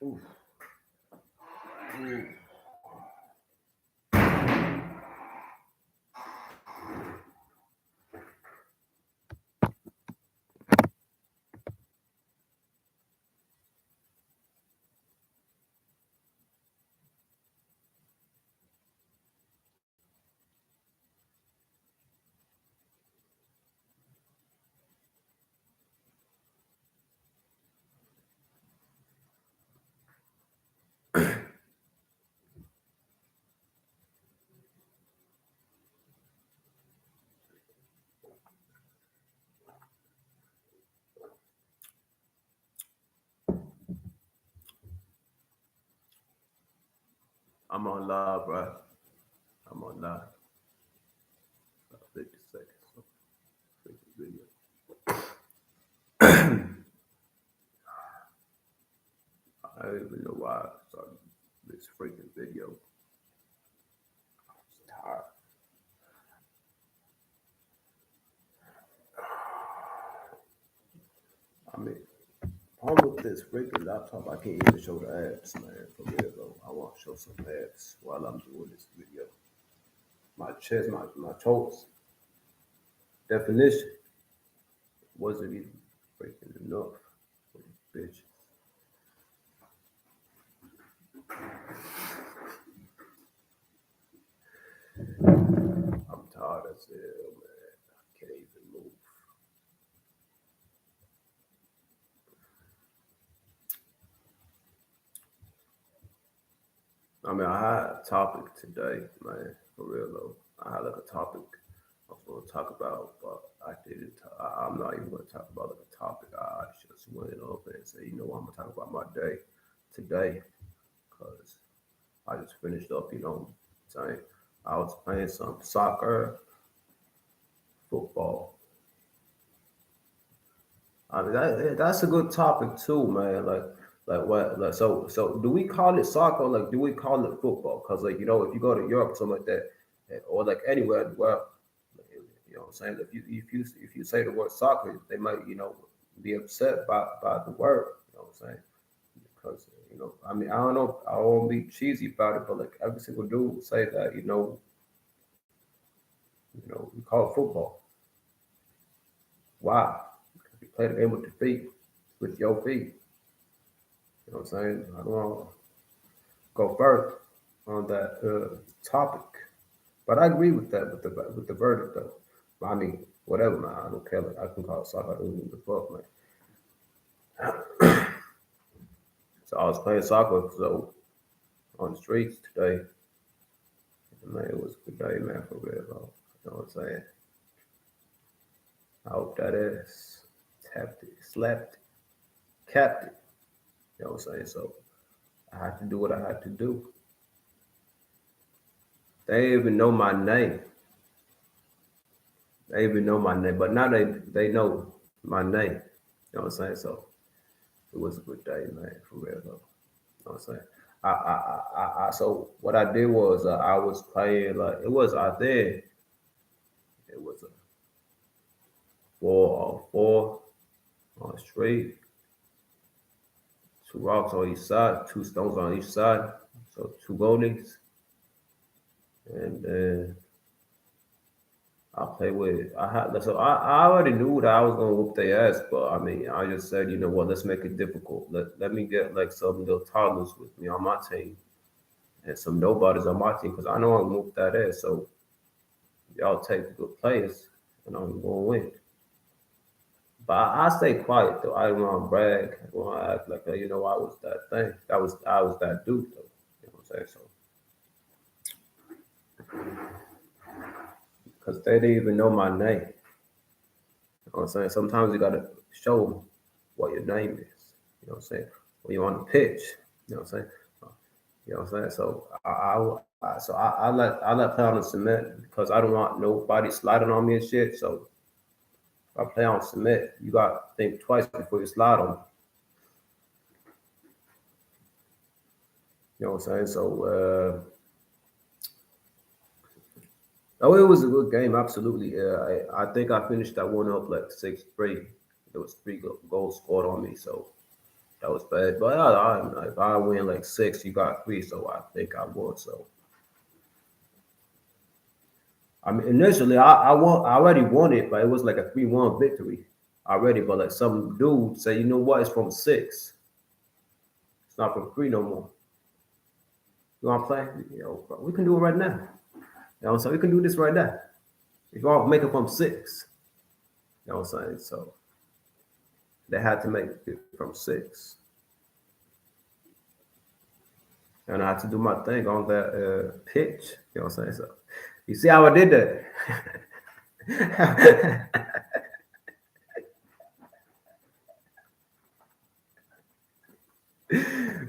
Oof. Ooh. I'm on live, bro. I'm on live. 50 seconds. 50 video. I don't even know why I started this freaking video. I'm tired. I mean, problem with this freaking laptop, I can't even show the apps, man. For real though, I want to show some apps while I'm doing this video. My chest, my toes definition wasn't even freaking enough for this bitch. I'm tired as hell, man. I can't even move. I mean, I had a topic today, man. For real though, I had like a topic I was going to talk about, but I didn't. I'm not even going to talk about like a topic. I just went up and said, you know, what, I'm gonna talk about my day today because I just finished up. You know, saying I was playing some soccer, football. I mean, that's a good topic too, man. Like what? Like so. Do we call it soccer? Or like, do we call it football? Because like you know, if you go to Europe, or something like that, or like anywhere in the world, you know, what I'm saying if you say the word soccer, they might be upset by the word. You know what I'm saying? Because I mean, I don't know, I won't be cheesy about it, but like every single dude will say that we call it football. Why? Because you play the game with the feet, with your feet. You know what I'm saying? I don't want to go further on that topic, but I agree with that with the verdict though. I mean, whatever, man. I don't care. Like I can call it soccer. I don't give a fuck, man. So I was playing soccer so on the streets today. And man, it was a good day, man, for real though. You know what I'm saying? I hope that ass tapped it, slapped it, capped it. You know what I'm saying? So I had to do what I had to do. They didn't even know my name. They even know my name, but now they know my name. You know what I'm saying? So it was a good day, man, for real though. You know what I'm saying? So what I did was I was playing like it was out there. It was a 4-on-4 on the street, two rocks on each side, two stones on each side, so two goalies, and then I play with. I had so I already knew that I was gonna whoop their ass, but I mean I just said, you know what, let's make it difficult. Let me get like some little toddlers with me on my team and some nobodies on my team because I know I'm gonna whoop that ass. So y'all take the good players and I'm gonna win. But I stay quiet though. I don't want to brag. I don't want to act like I was that thing. I was that dude though. You know what I'm saying? So because they didn't even know my name. You know what I'm saying? Sometimes you gotta show them what your name is. You know what I'm saying? When you're on the pitch. You know what I'm saying? You know what I'm saying? So I let play on the cement because I don't want nobody sliding on me and shit. So if I play on cement, you got to think twice before you slide on me. You know what I'm saying? So oh, it was a good game. Absolutely. I think I finished that one up like 6-3. There was three goals scored on me. So That was bad. But if I win like 6, you got 3, so I think I won. So I mean, initially I already won it, but it was like a 3-1 victory already. But like some dude say, you know what? It's from 6. It's not from 3 no more. You want to play? Bro, we can do it right now. So we can do this right now. If you all make it from 6, you know what I'm saying? So they had to make it from 6. And I had to do my thing on that pitch. You know what I'm saying? So you see how I did that?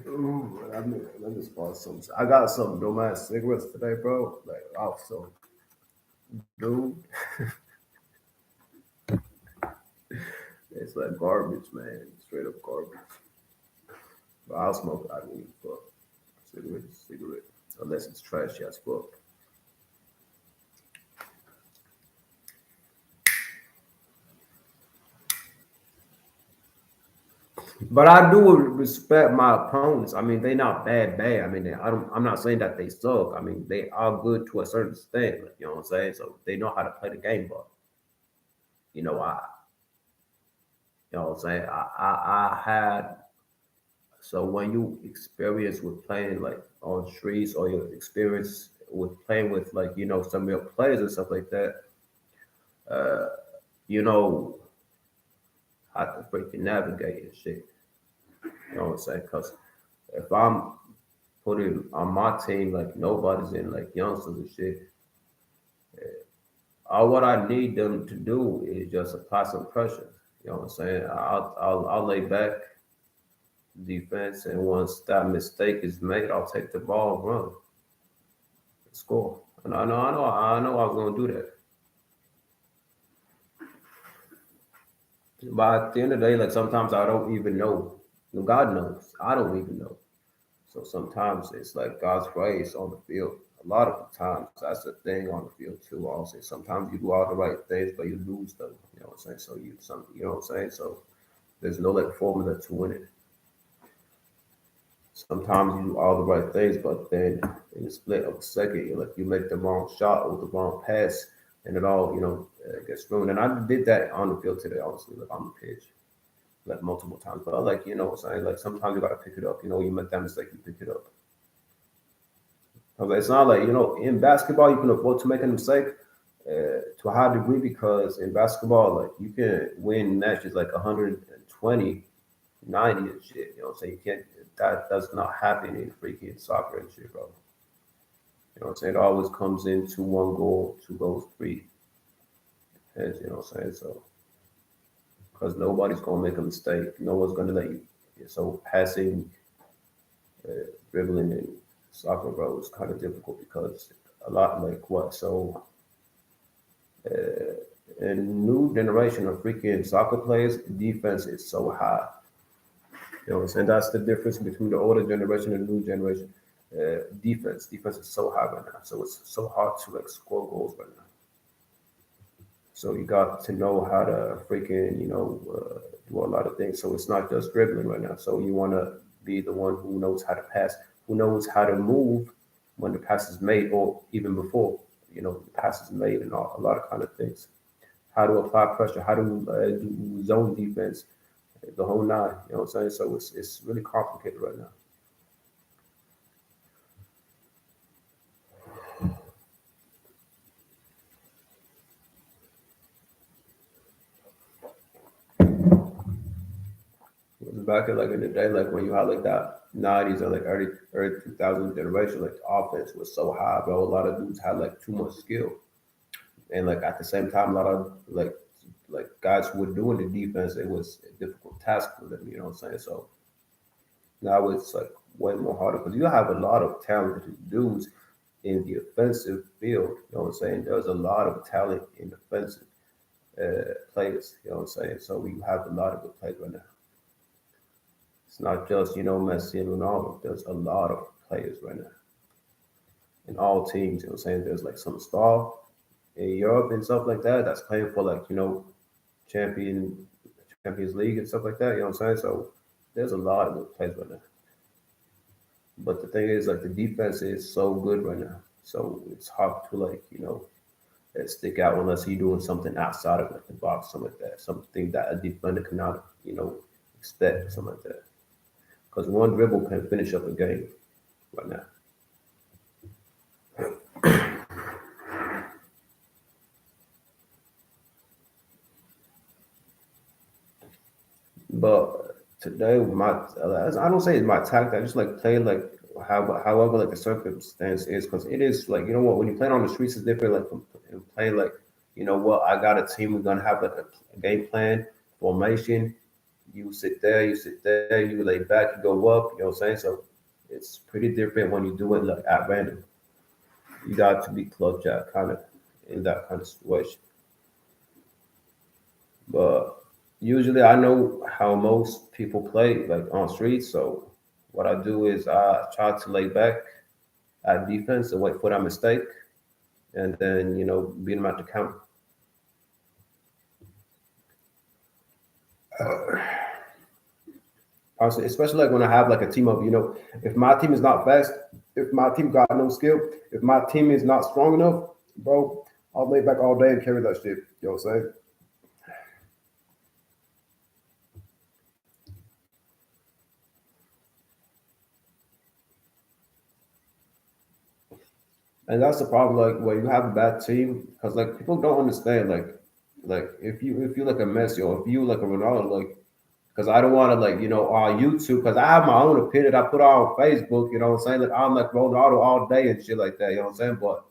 Ooh, let me spot some. I got some Nomad cigarettes today, bro. Like, oh, so, dude, it's like garbage, man. Straight up garbage. But I'll smoke it. I don't even fuck. Cigarette, cigarette. Unless it's trash as fuck. But I do respect my opponents. I mean, they not bad. I mean, I'm not saying that they suck. I mean, they are good to a certain extent. Like, you know what I'm saying? So they know how to play the game. But you know, you know what I'm saying? I had so when you experience with playing like on streets or your experience with playing with like some of your players and stuff like that, uh, you know how to freaking navigate and shit. You know what I'm saying? Because if I'm putting on my team like nobody's in like youngsters and shit, all what I need them to do is just apply some pressure. You know what I'm saying? I'll lay back defense, and once that mistake is made, I'll take the ball and run, and score. And I know I was gonna do that. But at the end of the day, like sometimes I don't even know. God knows. I don't even know. So sometimes it's like God's grace on the field. A lot of the times that's the thing on the field too. Also, sometimes you do all the right things, but you lose them. You know what I'm saying? So you know what I'm saying? So there's no like formula to win it. Sometimes you do all the right things, but then in the split of a second, you make the wrong shot or the wrong pass, and it all gets ruined. And I did that on the field today, honestly, like on the pitch, like multiple times. But like what I'm saying, like sometimes you gotta pick it up. You make that mistake, you pick it up. It's not like in basketball you can afford to make a mistake to a high degree because in basketball like you can win matches like 120, 90 and shit. You know what I'm saying? You can't. That does not happen in freaking soccer and shit, bro. You know what I'm saying? It always comes into one goal, 2 goals, three. And, you know what I'm saying? So, because nobody's going to make a mistake. No one's going to let you. So, passing, dribbling, and soccer, bro, is kind of difficult because a lot like what? So, a new generation of freaking soccer players, defense is so high. You know what I'm saying? That's the difference between the older generation and the new generation. Defense is so high right now, so it's so hard to like score goals right now. So you got to know how to freaking do a lot of things. So it's not just dribbling right now. So you want to be the one who knows how to pass, who knows how to move when the pass is made, or even before the pass is made, and a lot of kind of things. How to apply pressure, how to do zone defense, the whole nine. You know what I'm saying? So it's really complicated right now. Back in like in the day, like when you had like that 90s or like early 2000 generation, like the offense was so high, bro. A lot of dudes had like too much skill, and like at the same time, a lot of like guys who were doing the defense, it was a difficult task for them. You know what I'm saying? So now it's like way more harder because you have a lot of talented dudes in the offensive field. You know what I'm saying? There's a lot of talent in defensive players. You know what I'm saying? So we have a lot of good players right now. It's not just Messi and Ronaldo. There's a lot of players right now in all teams. You know what I'm saying? There's like some star in Europe and stuff like that that's playing for like champion Champions League and stuff like that. You know what I'm saying? So there's a lot of good players right now. But the thing is, like the defense is so good right now, so it's hard to like stick out unless he's doing something outside of like the box, something like that, something that a defender cannot expect, something like that. Because one dribble can finish up a game right now. But today, I don't say it's my tactic. I just like play like however like the circumstance is, because it is like when you play on the streets it's different. Like from playing like I got a team. We're gonna have like a game plan, formation. You sit there, you lay back, you go up. You know what I'm saying? So it's pretty different when you do it like at random. You got to be clutch at kind of in that kind of situation. But usually I know how most people play like on streets. So what I do is I try to lay back at defense and wait for that mistake, and then beat them at the count. Honestly, especially like when I have like a team of if my team is not fast, if my team got no skill, if my team is not strong enough, bro, I'll lay back all day and carry that shit. You know what I'm saying? And that's the problem, like when you have a bad team, because like people don't understand, like if you like a Messi or if you like a Ronaldo, like because I don't want to like on YouTube, because I have my own opinion. I put on Facebook, you know what I'm saying? Like I'm like Ronaldo all day and shit like that, you know what I'm saying? But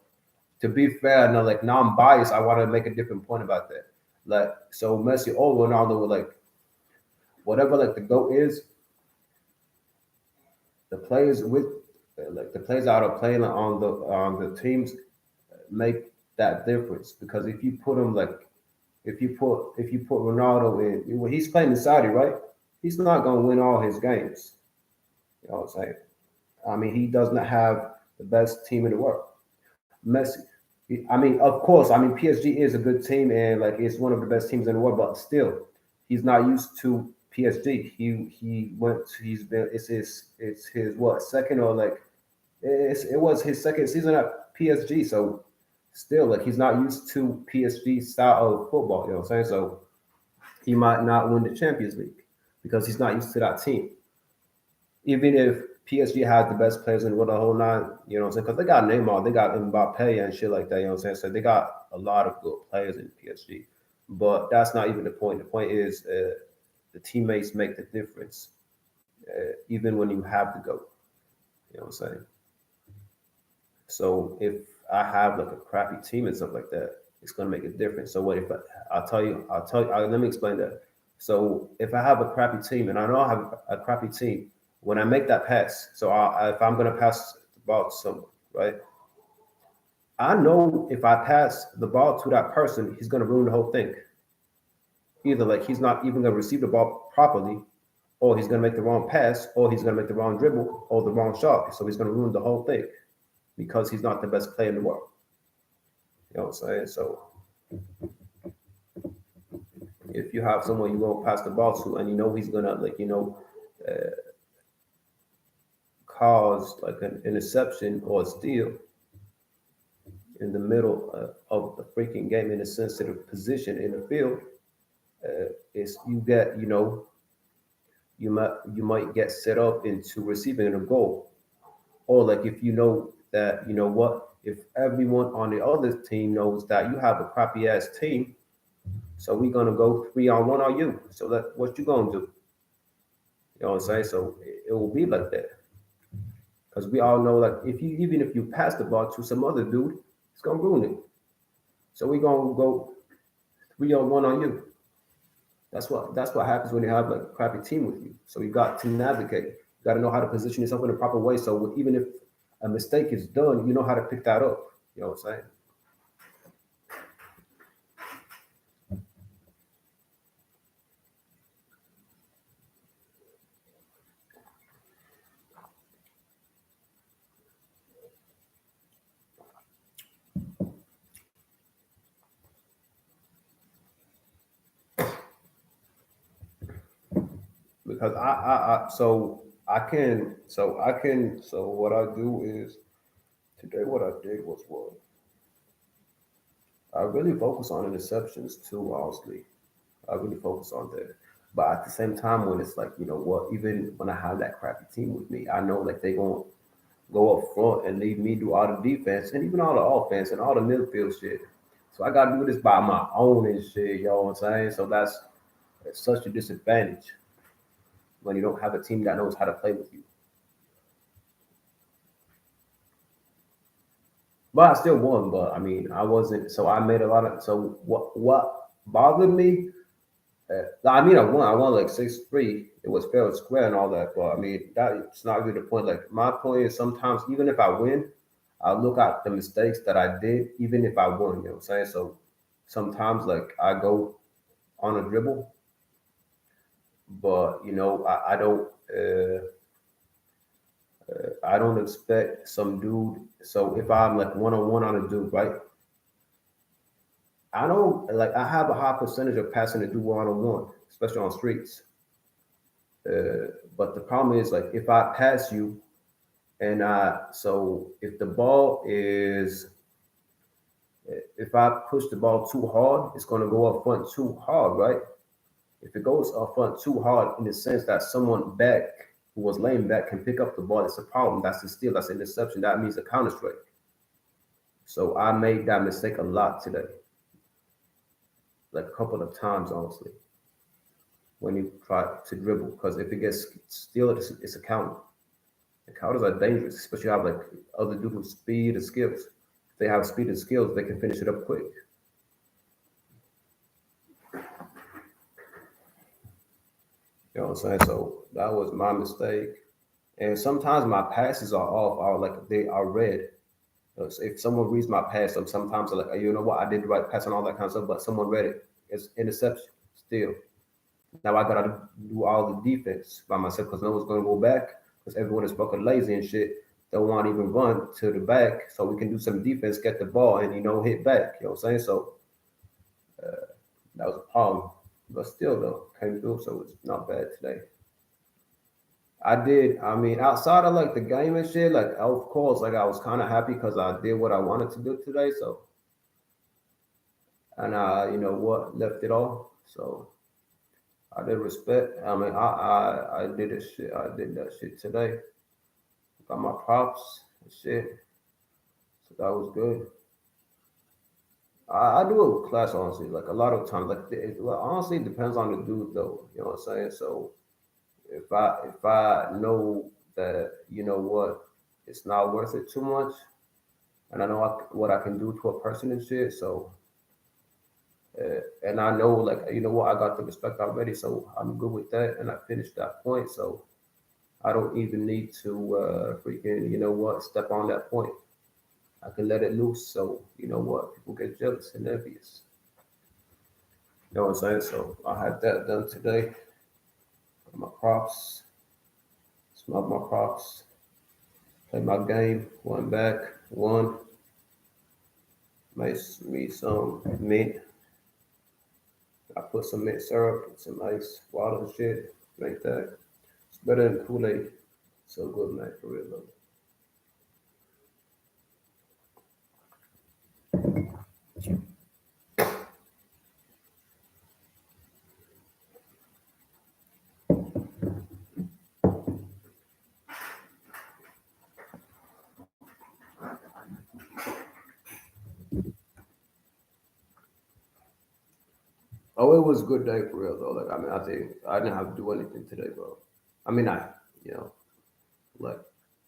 to be fair, no, like now I'm biased. I want to make a different point about that. Like so, Messi or Ronaldo, like whatever, like the goat is, the players with like the players out of playing on the teams make that difference, because if you put him like if you put Ronaldo in when he's playing in Saudi, right? He's not gonna win all his games. You know what I'm saying? I mean, he does not have the best team in the world. Messi. I mean, of course, I mean PSG is a good team and like it's one of the best teams in the world, but still, he's not used to PSG. He's been it's his what second or like it was his second season at PSG. So still, like he's not used to PSG style of football. You know what I'm saying? So he might not win the Champions League because he's not used to that team. Even if PSG has the best players in the world, the whole nine, you know what I'm saying? Because they got Neymar, they got Mbappe and shit like that, you know what I'm saying? So they got a lot of good players in PSG. But that's not even the point. The point is the teammates make the difference, even when you have to go. You know what I'm saying? So if I have like a crappy team and stuff like that, it's gonna make a difference. So what if let me explain that. So if I have a crappy team and I know I have a crappy team, when I make that pass, so if I'm gonna pass the ball to someone, right? I know if I pass the ball to that person, he's gonna ruin the whole thing. Either like he's not even gonna receive the ball properly, or he's gonna make the wrong pass, or he's gonna make the wrong dribble, or the wrong shot. So he's gonna ruin the whole thing because he's not the best player in the world. You know what I'm saying? So if you have someone you won't pass the ball to, and he's gonna uh, cause like an interception or a steal in the middle of the freaking game in a sensitive position in the field, is you get you might get set up into receiving a goal, or like if you know that what if everyone on the other team knows that you have a crappy ass team, so we're gonna go 3-on-1 on you. So that what you gonna do? You know what I'm saying? So it will be like that because we all know like if you even if you pass the ball to some other dude, it's gonna ruin it. So we're gonna go 3-on-1 on you. That's what happens when you have like a crappy team with you. So you got to navigate. You got to know how to position yourself in the proper way. So even if a mistake is done, you know how to pick that up. You know what I'm saying? because so what I do is today what I did was what I really focus on interceptions too, honestly. I really focus on that. But at the same time, when it's like, you know what, even when I have that crappy team with me, I know like they gonna go up front and leave me do all the defense and even all the offense and all the midfield shit. So I gotta do this by my own and shit, you know what I'm saying? So it's such a disadvantage when you don't have a team that knows how to play with you. But I still won. But I mean, I wasn't. So I made a lot of. So what bothered me? I mean, I won. I won like 6-3. It was fair and square and all that. But I mean, that's not really the point. Like my point is sometimes even if I win, I look at the mistakes that I did, even if I won. You know what I'm saying? So sometimes like I go on a dribble, but I don't. I don't expect some dude. So if I'm like one on one on a dude, right? I don't like. I have a high percentage of passing to do one on one, especially on streets. But the problem is like if I pass you and if the ball is if I push the ball too hard, it's going to go up front too hard, right? If it goes up front too hard, in the sense that someone back who was laying back can pick up the ball, it's a problem. That's a steal. That's an interception. That means a counter strike. So I made that mistake a lot today, like a couple of times, honestly, when you try to dribble. Because if it gets steal, it's a counter. The counters are dangerous, especially if you have like other dudes with speed and skills. If they have speed and skills, they can finish it up quick. You know what I'm saying? So that was my mistake. And sometimes my passes are off, or like they are red. So if someone reads my pass, sometimes I'm like, you know what, I did the right pass and all that kind of stuff, but someone read it. It's interception still. Now I gotta do all the defense by myself because no one's gonna go back because everyone is fucking lazy and shit. They want to even run to the back so we can do some defense, get the ball, and hit back. You know what I'm saying? So that was a problem, but still though came through, so it's not bad today. I did. I mean, outside of like the game and shit, like of course, like I was kind of happy because I did what I wanted to do today. So, and I, left it all. So I did respect. I mean, I did this shit. I did that shit today. Got my props and shit. So that was good. I do it with class honestly. Like a lot of times, well, honestly, it depends on the dude though. You know what I'm saying? So if I know that what, it's not worth it too much, and I know what I can do to a person and shit. So and I know like what, I got the respect already, so I'm good with that, and I finished that point. So I don't even need to freaking what, step on that point. I can let it loose. So you know what, people get jealous and envious. You know what I'm saying? So I had that done today. My props, smelled my props, played my game, went back, won, made me some mint. I put some mint syrup, some ice, water and shit, like that. It's better than Kool-Aid. So good, man, for real though. Oh, it was a good day for real though. Like I mean, I think I didn't have to do anything today, bro. I mean, you know, like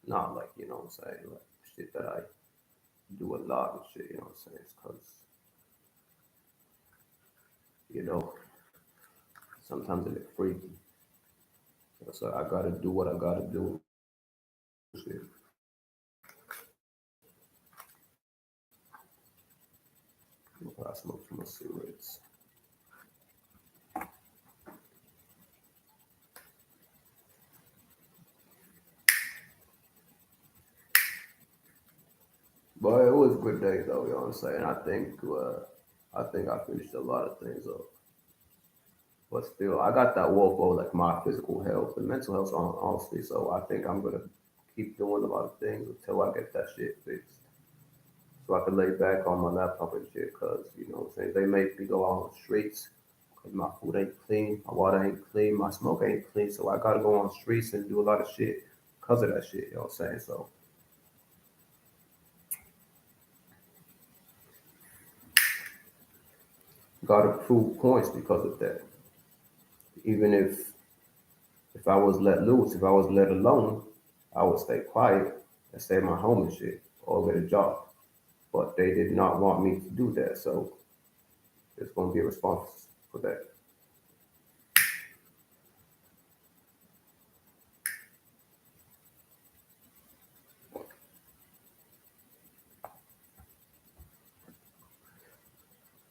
not like what I'm saying, like shit that I do a lot and shit. You know what I'm saying? It's because you know sometimes it get freaky. So I gotta do what I gotta do. Shit. I smoke too much cigarettes. But it was a good day though. You know what I'm saying? I think I finished a lot of things up. But still, I got that war for like my physical health and mental health, honestly. So I think I'm gonna keep doing a lot of things until I get that shit fixed, so I can lay back on my laptop and shit. Cause you know what I'm saying, they make me go out on the streets. 'Cause my food ain't clean, my water ain't clean, my smoke ain't clean. So I gotta go on the streets and do a lot of shit because of that shit. You know what I'm saying? So gotta prove points because of that. Even if I was let loose, if I was let alone, I would stay quiet and stay at my home and shit or get a job. But they did not want me to do that, so there's gonna be a response for that.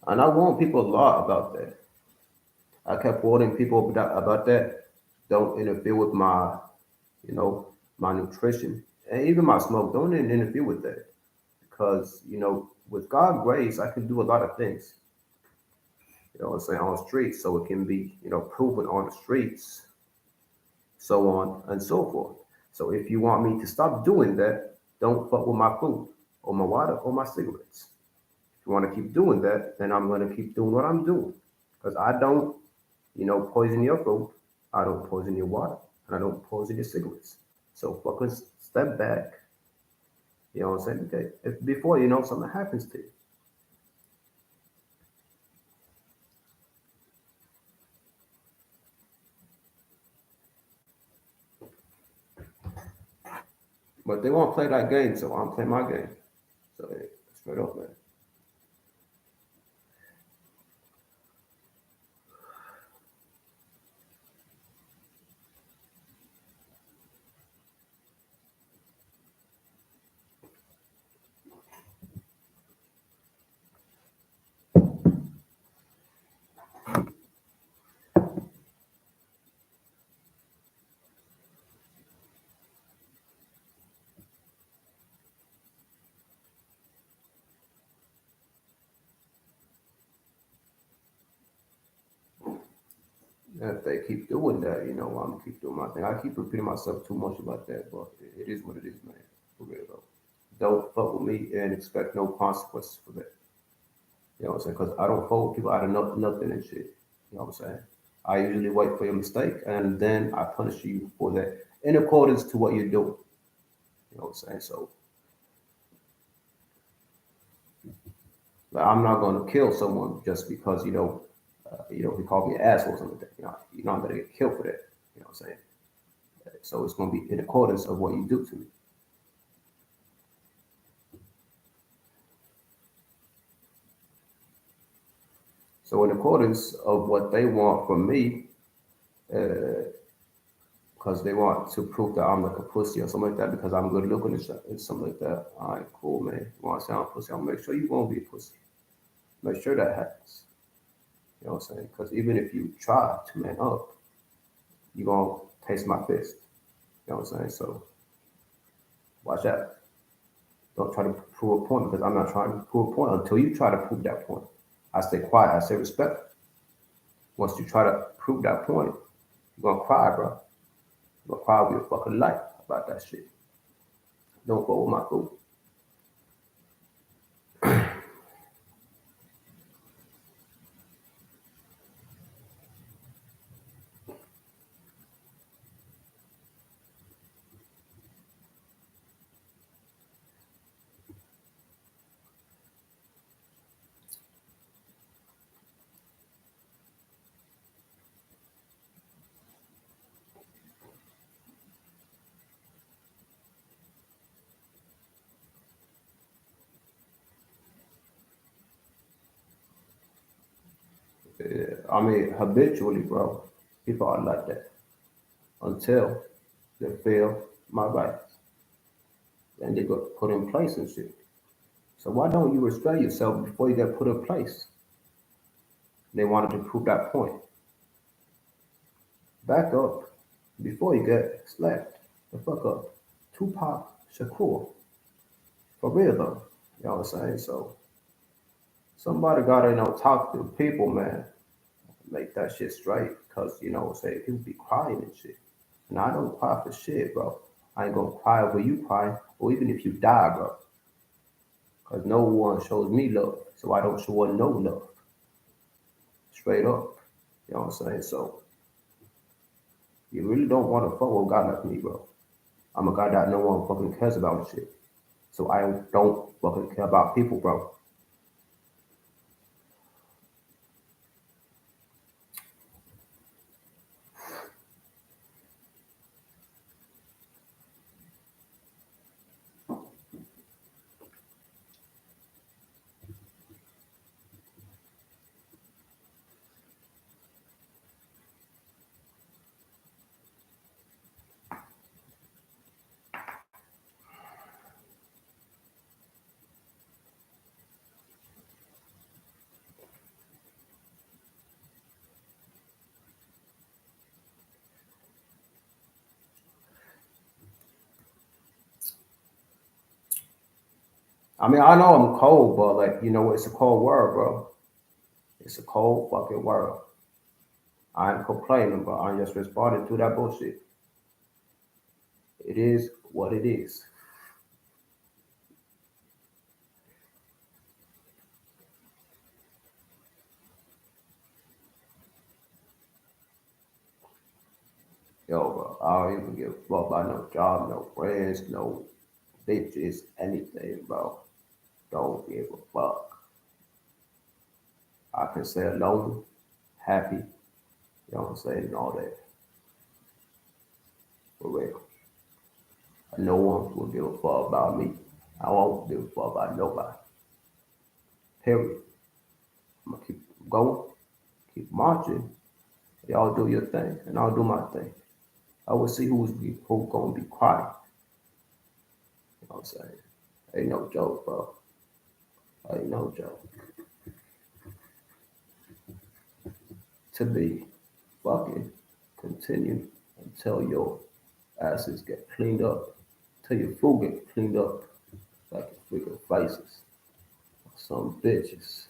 And I warned people a lot about that. I kept warning people about that. Don't interfere with my, you know, my nutrition and even my smoke. Don't interfere with that because with God grace, I can do a lot of things. You know what I'm saying, on the streets, so it can be proven on the streets, so on and so forth. So if you want me to stop doing that, don't fuck with my food or my water or my cigarettes. If you want to keep doing that, then I'm going to keep doing what I'm doing because I don't, poison your food. I don't poison your water, and I don't poison your cigarettes. So fucking step back. You know what I'm saying? Okay. If before something happens to you. But they won't play that game, so I'm playing my game. So hey, straight up, man. And if they keep doing that, I'm gonna keep doing my thing. I keep repeating myself too much about that, but it is what it is, man. For real though. Don't fuck with me and expect no consequences for that. You know what I'm saying? Because I don't fuck with people out of nothing and shit. You know what I'm saying? I usually wait for your mistake and then I punish you for that in accordance to what you're doing. You know what I'm saying? So like, I'm not gonna kill someone just because he called me an asshole or something like that. I'm gonna get killed for that. You know what I'm saying? So it's gonna be in accordance of what you do to me. So in accordance of what they want from me, because they want to prove that I'm like a pussy or something like that because I'm good looking and something like that. All right, cool, man. You want to sound pussy? I'll make sure you won't be a pussy. Make sure that happens. You know what I'm saying? Because even if you try to man up, you're going to taste my fist. You know what I'm saying? So watch out. Don't try to prove a point because I'm not trying to prove a point until you try to prove that point. I stay quiet. I stay respectful. Once you try to prove that point, you're going to cry, bro. You're going to cry with your fucking life about that shit. Don't go with my food. I mean, habitually, bro, people are like that until they feel my rights and they got put in place and shit. So why don't you respect yourself before you get put in place? They wanted to prove that point. Back up before you get slapped. The fuck up. Tupac Shakur. For real though. You know what I'm saying? So somebody gotta talk to people, man. make that shit straight. Cause say people be crying and shit. And I don't cry for shit, bro. I ain't gonna cry over you crying, or even if you die, bro. Cause no one shows me love, so I don't show one no love. Straight up. You know what I'm saying? So you really don't want to fuck with a guy like me, bro. I'm a guy that no one fucking cares about and shit. So I don't fucking care about people, bro. I mean, I know I'm cold, but like, it's a cold world, bro. It's a cold fucking world. I ain't complaining, but I'm just responding to that bullshit. It is what it is. Yo, bro, I don't even give a fuck about no job, no friends, no bitches, anything, bro. Don't give a fuck. I can say alone, happy, what I'm saying, and all that. For real. No one will give a fuck about me. I won't give a fuck about nobody. Period. I'm gonna keep going, keep marching. Y'all do your thing, and I'll do my thing. I will see who gonna be quiet. You know what I'm saying? Ain't no joke, bro. Ain't no joke. To be fucking continue until your asses get cleaned up, till your food get cleaned up like your freaking faces. Some bitches.